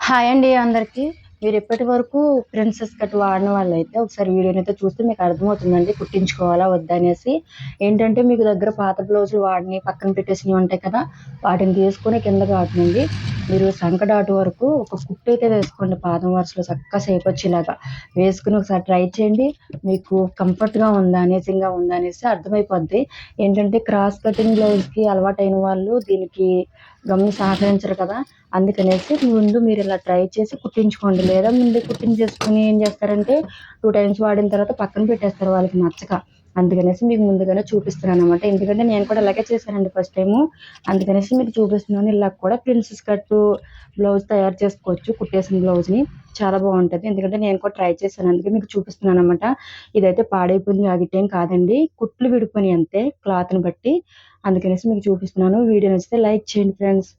Hi అండి అందరికి. మీరు ఇప్పటి వరకు ప్రిన్సెస్ కట్ వాడిన వాళ్ళైతే ఒకసారి వీడియోనైతే చూస్తే మీకు అర్థమవుతుందండి కుట్టించుకోవాలా వద్దా అనేసి. ఏంటంటే మీకు దగ్గర పాత బ్లౌజులు వాడిని పక్కన పెట్టేసినవి ఉంటాయి కదా, వాటిని తీసుకొని కింద ఘాటు నుండి మీరు సంక డాటు వరకు ఒక కుట్టు అయితే వేసుకోండి. పాదం వరుసలో చక్కగా షేప్ వచ్చేలాగా వేసుకుని ఒకసారి ట్రై చేయండి. మీకు కంఫర్ట్గా ఉందా అనేసింగ్గా ఉందా అనేసి అర్థమైపోద్ది. ఏంటంటే క్రాస్ కటింగ్ బ్లౌజ్కి అలవాటైన వాళ్ళు దీనికి గమ్మున సహకరించరు కదా, అందుకనేసి ముందు మీరు ఇలా ట్రై చేసి కుట్టించుకోండి. లేదా ముందే కుట్టించేసుకుని ఏం చేస్తారంటే 2 టైమ్స్ వాడిన తర్వాత పక్కన పెట్టేస్తారు వాళ్ళకి నచ్చక. అందుకనేసి మీకు ముందుగానే చూపిస్తున్నాను అనమాట. ఎందుకంటే నేను కూడా అలాగే చేశానండి ఫస్ట్ టైము. అందుకనేసి మీకు చూపిస్తున్నాను. ఇలా కూడా ప్రిన్సెస్ కట్ బ్లౌజ్ తయారు చేసుకోవచ్చు. కుట్టేసిన బ్లౌజ్ని చాలా బాగుంటుంది. ఎందుకంటే నేను కూడా ట్రై చేశాను, అందుకే మీకు చూపిస్తున్నాను అనమాట. ఇదైతే పాడైపోయింది ఆగిటేం కాదండి, కుట్లు విడిపోయినాయి అంతే క్లాత్ని బట్టి. అందుకనేసి మీకు చూపిస్తున్నాను. వీడియో నచ్చితే లైక్ చేయండి ఫ్రెండ్స్.